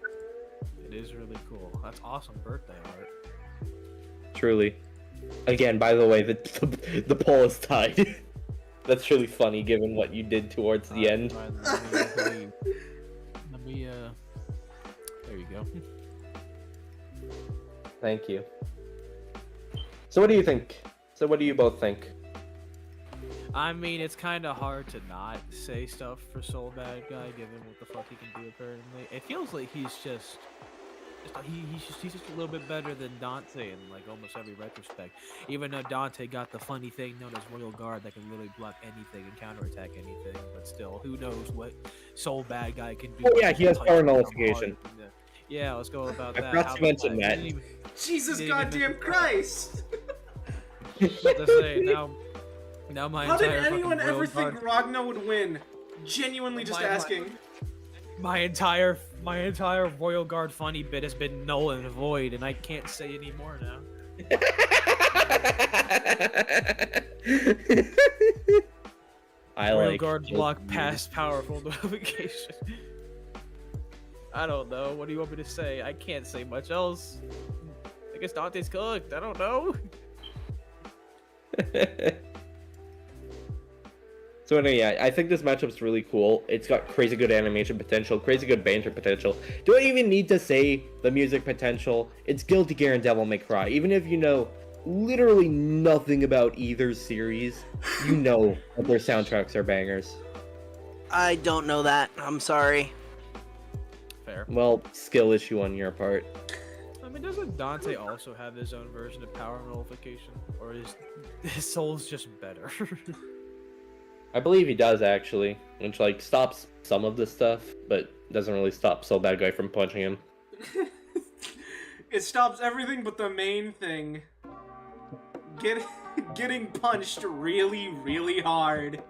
It is really cool. That's awesome birthday art. Truly. Again, by the way, the poll is tied. That's really funny given what you did towards the end. Let me, there you go. Thank you. So what do you think? So what do you both think? I mean, it's kind of hard to not say stuff for Soul Bad Guy, given what the fuck he can do apparently. It feels like he's just he's just a little bit better than Dante in like almost every retrospect. Even though Dante got the funny thing known as Royal Guard that can literally block anything and counterattack anything, but still, who knows what Soul Bad Guy can do? Oh yeah, he has power nullification. Yeah, let's go about I that. forgot How to about mention that. Didn't even- Jesus Didn't even goddamn mention- Christ! What to say now my How did entire anyone fucking Royal ever think Guard- Ragna would win? Genuinely just asking. My entire Royal Guard funny bit has been null and void, and I can't say any more now. I Royal like Guard just block you. past powerful notification. I don't know. What do you want me to say? I can't say much else. I guess Dante's cooked. I don't know. So anyway, yeah, I think this matchup's really cool. It's got crazy good animation potential, crazy good banter potential. Do I even need to say the music potential? It's Guilty Gear and Devil May Cry. Even if you know literally nothing about either series, you know that their soundtracks are bangers. I don't know that. I'm sorry. Fair. Well, skill issue on your part. I mean, doesn't Dante also have his own version of power nullification? Or is his soul's just better? I believe he does, actually, which, like, stops some of the stuff, but doesn't really stop Soul Bad Guy from punching him. It stops everything but the main thing. Getting punched really, really hard.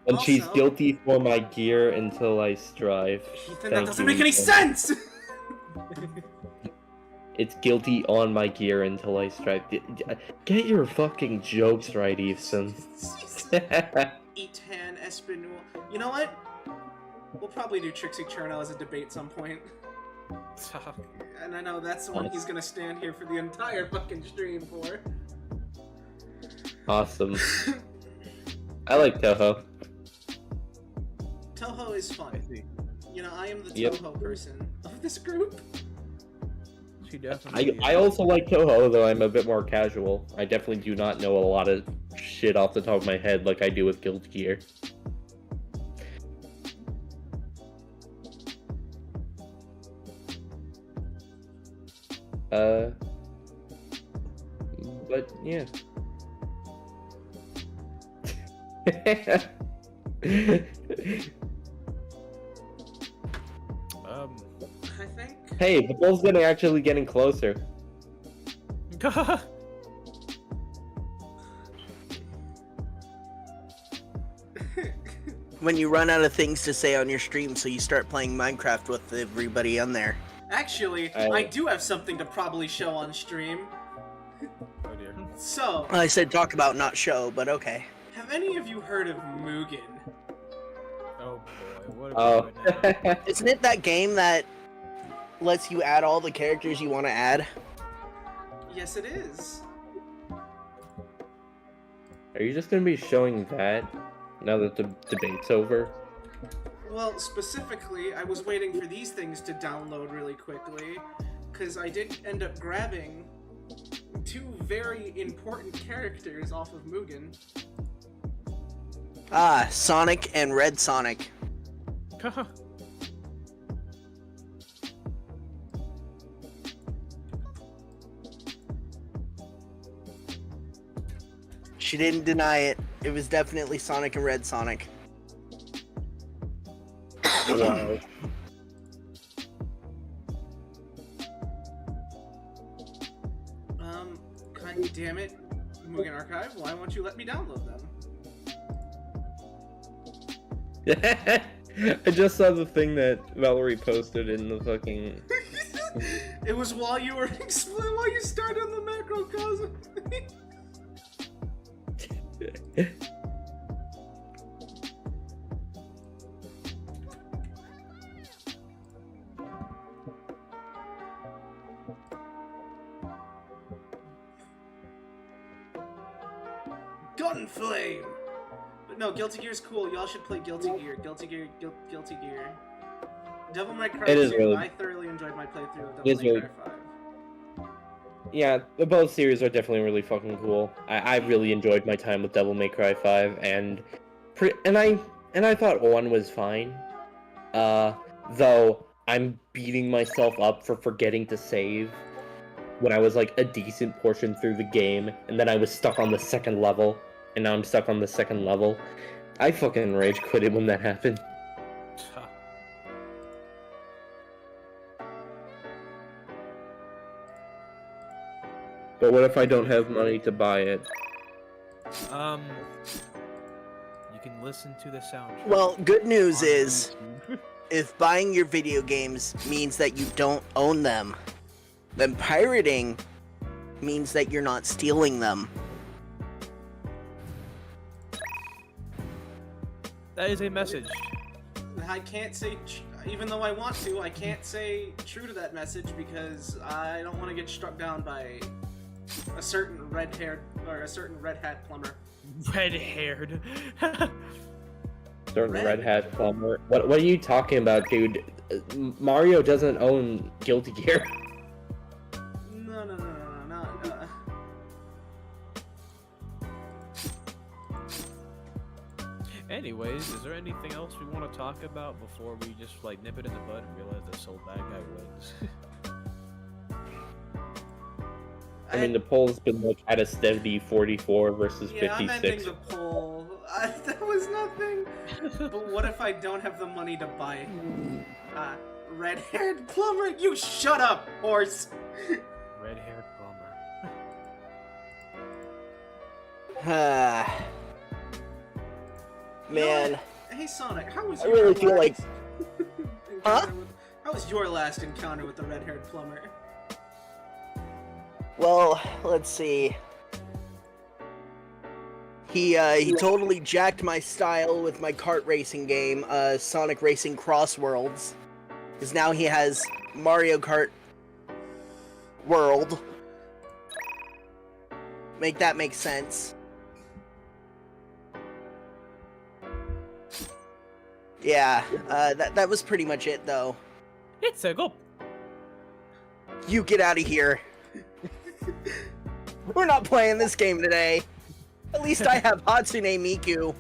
And she's Also- guilty for my gear until I strive. Ethan, Thank that doesn't you, make any Ethan. sense! It's guilty on my gear until I strive. Get your fucking jokes right, Ethan. Etan Espinul. You know what? We'll probably do Trixie Cherno as a debate some point. And I know that's the one he's gonna stand here for the entire fucking stream for. Awesome. I like Toho. Toho is I fun. see. You know, I am the Yep. Toho person of this group. She definitely. I also like Toho, though I'm a bit more casual. I definitely do not know a lot of shit off the top of my head like I do with Guilty Gear. But yeah. I think. Hey, the poll's actually getting closer. When you run out of things to say on your stream, so you start playing Minecraft with everybody on there. Actually, I do have something to probably show on stream. Oh dear. So, I said talk about, not show, but okay. have any of you heard of Mugen? Oh boy, what are we doing now? Isn't it that game that lets you add all the characters you want to add? Yes, it is. Are you just gonna be showing that now that the debate's over? Well, specifically, I was waiting for these things to download really quickly, because I did end up grabbing 2 very important characters off of Mugen. Ah, Sonic and Red Sonic. She didn't deny it. It was definitely Sonic and Red Sonic. Wow. God damn it, Mugen Archive, why won't you let me download them? I just saw the thing that Valerie posted in the fucking. It was while you were while you started the macrocosm. Gunflame! But no, Guilty Gear's cool. Y'all should play Guilty Gear. Guilty Gear. Devil May Cry It is 2. really- I thoroughly enjoyed my playthrough of It is Devil May really- Cry 5. Yeah, both series are definitely really fucking cool. I really enjoyed my time with Devil May Cry 5, and I thought 1 was fine. Though I'm beating myself up for forgetting to save when I was like a decent portion through the game, and then I was stuck on the second level, and now I'm stuck on the second level. I fucking rage quitted when that happened. But what if I don't have money to buy it? You can listen to the soundtrack. Well, good news on is, YouTube. if buying your video games means that you don't own them, then pirating means that you're not stealing them. That is a message. I can't say, even though I want to, I can't say true to that message because I don't want to get struck down by a certain red-haired or a certain red hat plumber. Red-haired. Certain Red. Red Hat plumber. What are you talking about, dude? Mario doesn't own Guilty Gear. No. Anyways, is there anything else we want to talk about before we just like nip it in the bud and realize this whole bad guy wins? I mean, the poll's been like at a steady 44 versus Yeah, I'm 56. ending the poll. That was nothing. But what if I don't have the money to buy red-haired plumber? You shut up, horse. Red-haired plumber. Ah, man. Hey Sonic, how was I your really feel like- Huh? How was your last encounter with the red-haired plumber? Well, let's see. He totally jacked my style with my kart racing game, Sonic Racing Cross Worlds. Because now he has Mario Kart World. Make that make sense. Yeah, that was pretty much it, though. It's a go. You get out of here. We're not playing this game today. At least I have Hatsune Miku.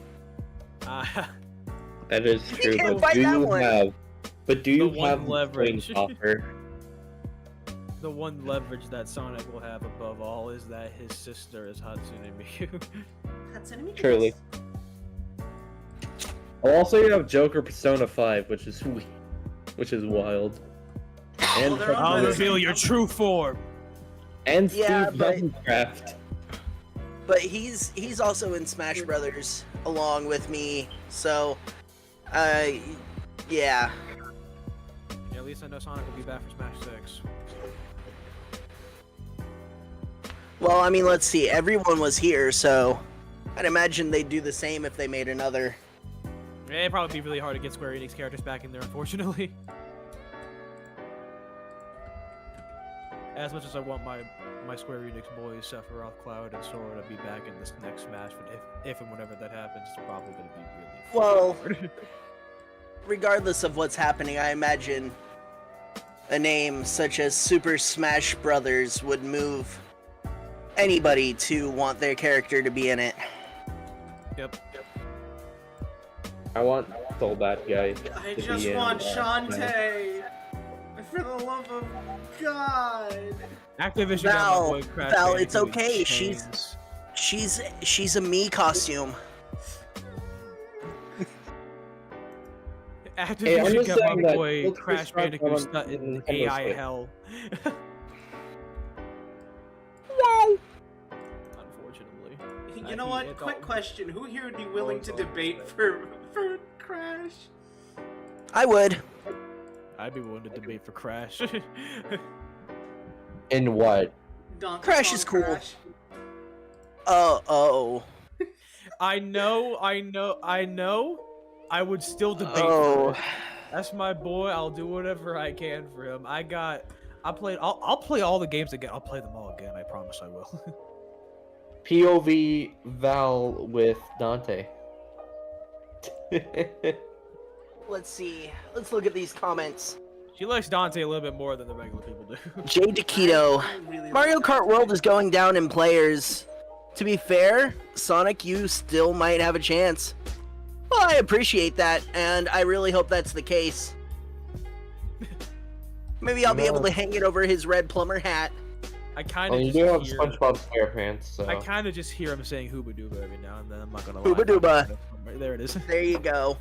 That is You true, can't but fight do that you one. have... But do you The one have leverage. Flame Offer? The one leverage that Sonic will have above all is that his sister is Hatsune Miku. Hatsune Miku. Surely. Oh, also you have Joker Persona 5, which is wild. And Well, they're I'll I'll reveal your true form. And Yeah, Steve but- Minecraft. But he's also in Smash Brothers along with me, so yeah. Yeah, at least I know Sonic will be back for Smash 6. Well, I mean, let's see. Everyone was here, so I'd imagine they'd do the same if they made another. It'd probably be really hard to get Square Enix characters back in there, unfortunately. As much as I want my Square Enix boys, Sephiroth, Cloud, and Sora to be back in this next Smash, but if and whenever that happens, it's probably going to be really Well, hard. regardless of what's happening, I imagine a name such as Super Smash Brothers would move anybody to want their character to be in it. Yep. I want Soul Bad Guy. I to just be in, want Smash. Shantae. For the love of God. Activision Val, got my boy Crash Val, Bandicoot it's okay, in she's- chains. She's a me costume. Hey, I'm Activision just got saying my that boy let's Crash just talk Bandicoot about stuck in Nintendo AI Switch. hell. Unfortunately. You know I what? mean, Quick it's all- question. Who here would be willing to all debate good. for Crash? I would. I'd be willing to debate for Crash. In what? Donkey Crash Kong is cool. Crash. Oh. I know. I would still debate for Oh. it. That's my boy. I'll do whatever I can for him. I'll play all the games again. I'll play them all again. I promise I will. POV Val with Dante. Let's see. Let's look at these comments. She likes Dante a little bit more than the regular people do. Jay Dakito. I really Mario like that. Kart World is going down in players. To be fair, Sonic, you still might have a chance. Well, I appreciate that, and I really hope that's the case. Maybe I'll be able to hang it over his red plumber hat. I kind Well, of you just do have hear. SpongeBob SquarePants, so. I kind of just hear him saying "Hooba Dooba" every now and then. I'm not gonna lie. Hooba Dooba. There it is. There you go.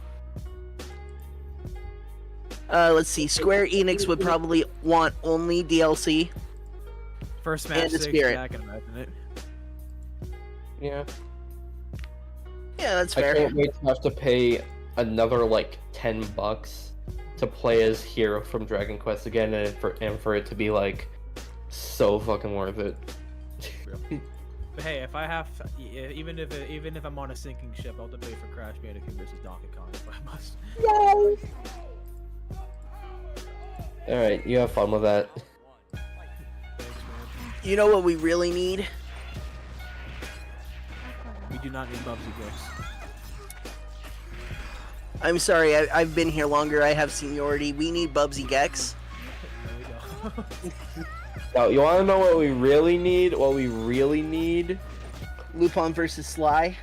Let's see. Square Enix would probably want only DLC. First Smash And the 6. spirit. Yeah, I can imagine it. Yeah. Yeah, that's I fair. can't wait to have to pay another like $10 to play as Hero from Dragon Quest again, and for it to be like so fucking worth it. But hey, if I have, even if I'm on a sinking ship, I'll debate for Crash Bandicoot versus Donkey Kong if I must. All right, you have fun with that. Thanks, man. You know what we really need? We do not need Bubsy gifts. I'm sorry, I've been here longer. I have seniority. We need Bubsy Gex. There we go. Now, you want to know what we really need? What we really need? Lupin versus Sly.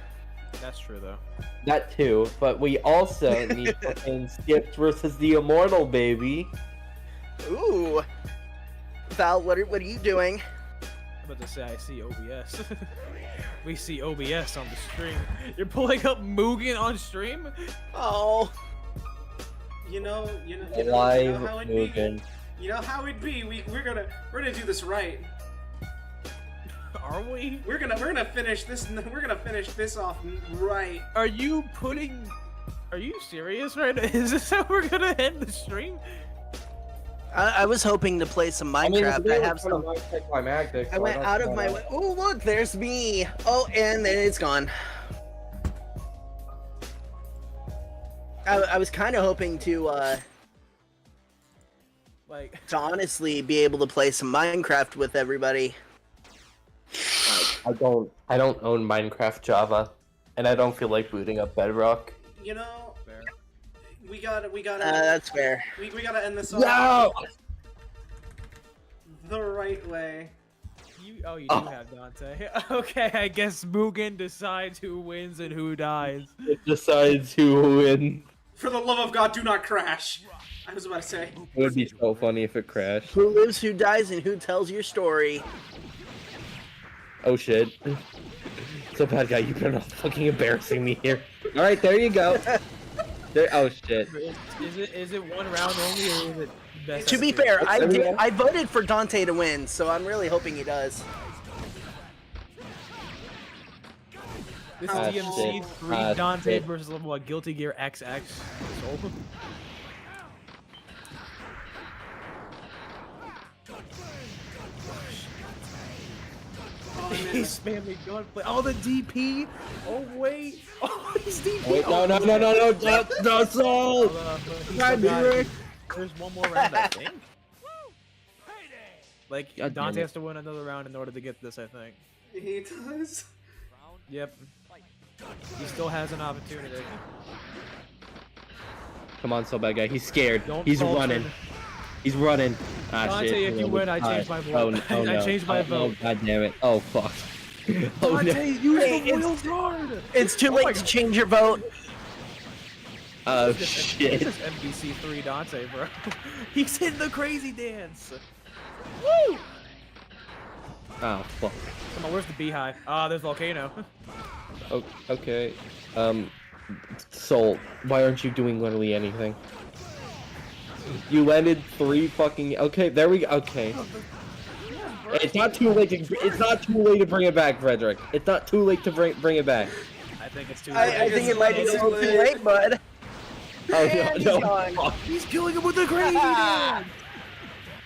That's true though. That too, but we also need fucking Skips versus the Immortal, baby. Ooh. Val, what are you doing? I'm about to say I see OBS. We see OBS on the stream. You're pulling up Mugen on stream? Oh. You know Live how it'd Mugen. be. You know how it'd be. We're gonna do this right. Are we? We're gonna finish this. We're gonna finish this off right. Are you serious right now? Is this how we're gonna end the stream? I was hoping to play some Minecraft. I have some. Climactic, I went out of my way. Oh, look, there's me. Oh, and then it's gone. I was kind of hoping to Like, honestly be able to play some Minecraft with everybody. I don't own Minecraft Java, and I don't feel like booting up Bedrock. You know, fair. we gotta. That's fair. We gotta end this off No! the right way. You do have Dante. Okay, I guess Mugen decides who wins and who dies. It decides who wins. For the love of God, do not crash. I was about to say. It would be so funny if it crashed. Who lives, who dies, and who tells your story? Oh shit. So bad guy, you've been fucking embarrassing me here. Alright, there you go. There, oh shit. Is it one round only, or is it best. To be fair, I voted for Dante to win, so I'm really hoping he does. This is DMC 3 Dante versus level what, Guilty Gear XX. Soul. He's spamming gunplay. Oh, the DP. Oh wait. Oh, he's DP. Wait, no, that's all. There's one more round, I think. Like God Dante has to win another round in order to get this, I think. He does. Yep. He still has an opportunity. Come on, so bad guy. He's scared. Don't He's falter. running. He's running. Ah, Dante, shit. if you win, I change my vote. Oh, no. I changed my vote. Oh, God damn it. Oh, fuck. Oh, Dante, no. use the royal guard. It's too late to change your vote. Oh, This shit. is NBC 3 Dante, bro. He's hitting the crazy dance. Woo! Oh, fuck. Come on, where's the beehive? Ah, there's Volcano. Oh, okay. Soul, why aren't you doing literally anything? You landed 3 fucking. Okay, there we go. Okay. It's not too late to. It's not too late to bring it back, Frederick. It's not too late to bring it back. I think it's too late. I think it might be a little too late, bud. Oh And no! he's gone. Fuck. He's killing him with the crazy dance.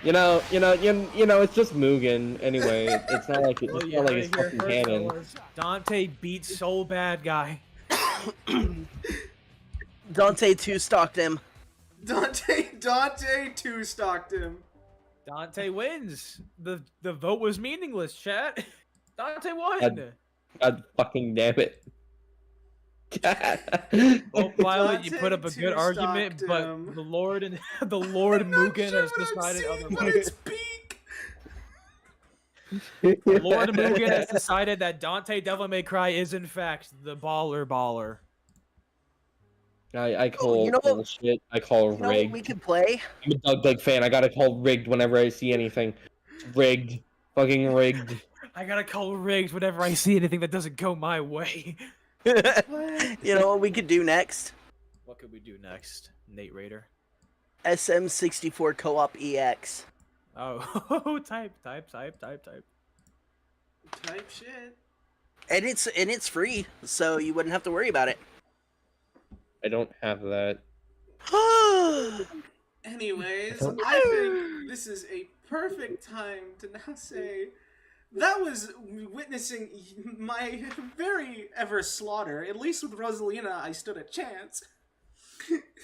You know, it's just Mugen anyway. It's not like it's Well, not like it's here fucking first, canon. fellas. Dante beats so bad guy. Dante 2-stalked him. Dante two-stalked him. Dante wins. The vote was meaningless, chat. Dante won. God fucking damn it! Well, Violet, you Dante put up a good argument, two-stocked but him. the Lord and the Lord Mugen Sure has what I'm decided seeing, but otherwise. it's peak. Lord Mugen has decided that Dante Devil May Cry is in fact the baller. I call You know what- bullshit. I call You know what rigged. we could play? I'm a Doug Big fan. I gotta call rigged whenever I see anything. Rigged. Fucking rigged. I gotta call rigged whenever I see anything that doesn't go my way. You know what we could do next? What could we do next, Nate Raider? SM64 Co-op EX. Oh, type. Type shit. And it's free, so you wouldn't have to worry about it. I don't have that. Anyways, I think this is a perfect time to now say that was witnessing my very ever slaughter. At least with Rosalina, I stood a chance.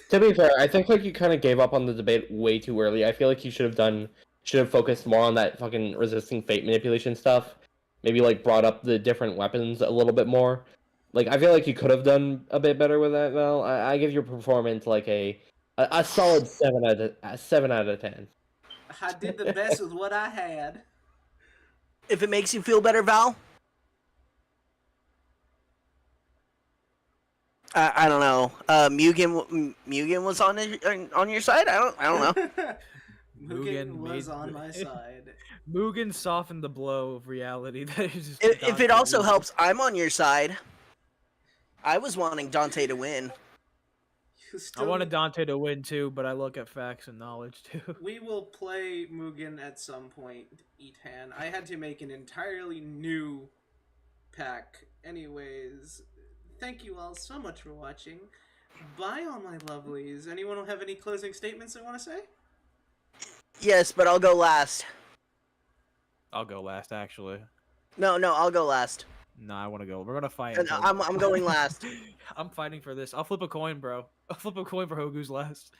To be fair, I think like you kind of gave up on the debate way too early. I feel like you should have focused more on that fucking resisting fate manipulation stuff. Maybe like brought up the different weapons a little bit more. Like I feel like you could have done a bit better with that. Val, I give your performance like a solid 7 out of 10. I did the best with what I had. If it makes you feel better, Val. I don't know. Mugen was on your side. I don't know. Mugen was made- on my side. Mugen softened the blow of reality. That is just If Dante it also losing. helps, I'm on your side. I was wanting Dante to win. You I still- wanted Dante to win too, but I look at facts and knowledge too. We will play Mugen at some point, Etan. I had to make an entirely new pack. Anyways, thank you all so much for watching. Bye, all my lovelies. Anyone have any closing statements they want to say? Yes, but I'll go last. I'll go last, actually. No, I'll go last. No, I want to go. We're gonna fight. And until- I'm going last. I'm fighting for this. I'll flip a coin, bro. I'll flip a coin for Hogu's last.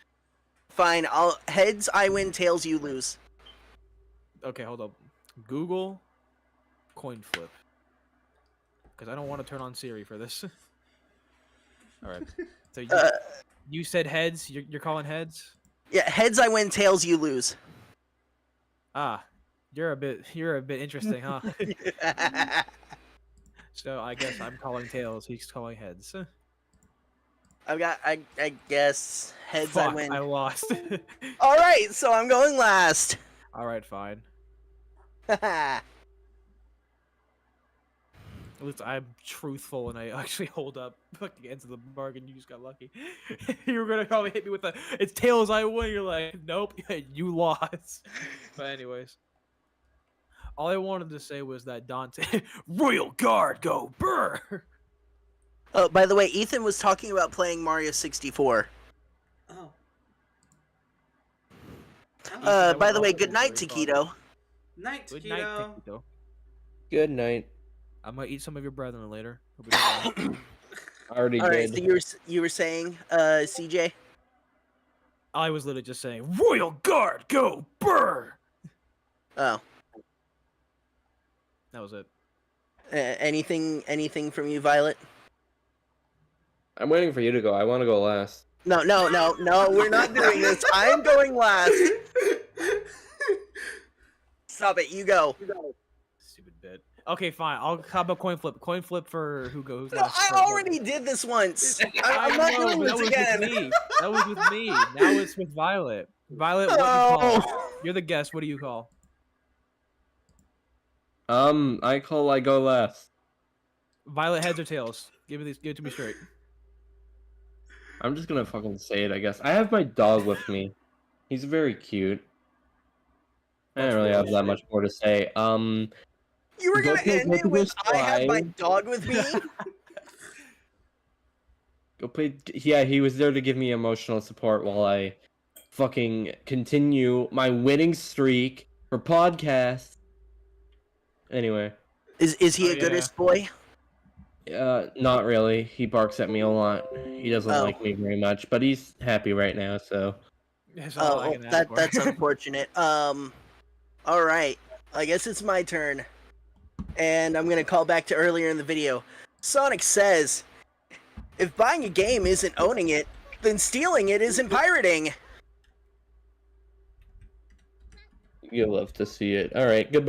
Fine. Heads I win, tails you lose. Okay, hold up. Google coin flip. Because I don't want to turn on Siri for this. All right. So you said heads. You're calling heads. Yeah, heads I win, tails you lose. Ah, you're a bit interesting, huh? So I guess I'm calling tails. He's calling heads. I guess heads I Fuck, win. I lost. All right, so I'm going last. All right, fine. At least I'm truthful and I actually hold up fucking ends of the bargain. You just got lucky. You were gonna probably hit me with it's tails I win. You're like, nope, you lost. But anyways, all I wanted to say was that Dante, Royal Guard, go brr. Oh, by the way, Ethan was talking about playing Mario 64. Oh. By the way, good night, Taquito. Night, Good night, Taquito. Taquito. Good night. I'm gonna eat some of your brethren later. I already All right, did. so you were saying, CJ? I was literally just saying, Royal Guard, go brr. Oh, That was it. anything from you, Violet? I'm waiting for you to go. I want to go last. No, we're not doing this. I'm going last. Stop it, you go. Stupid bit. Okay, fine. How about coin flip? Coin flip for who goes No, last. I already did this once. I'm not know, doing but this again. With me. That was with me. Now it's with Violet. Violet, what do you call? You're the guest. What do you call? I call I go last. Violet, heads or tails? Give it to me straight. I'm just gonna fucking say it, I guess. I have my dog with me. He's very cute. I don't really have that much more to say. You were Go gonna play end it with I have my Slide. dog with me? Go play. Yeah, he was there to give me emotional support while I fucking continue my winning streak for podcasts. Anyway. Is he a goodest boy? Not really. He barks at me a lot. He doesn't like me very much, but he's happy right now, so. Oh, that's unfortunate. All right. I guess it's my turn. And I'm gonna call back to earlier in the video. Sonic says, if buying a game isn't owning it, then stealing it isn't pirating. You'll love to see it. Alright, goodbye.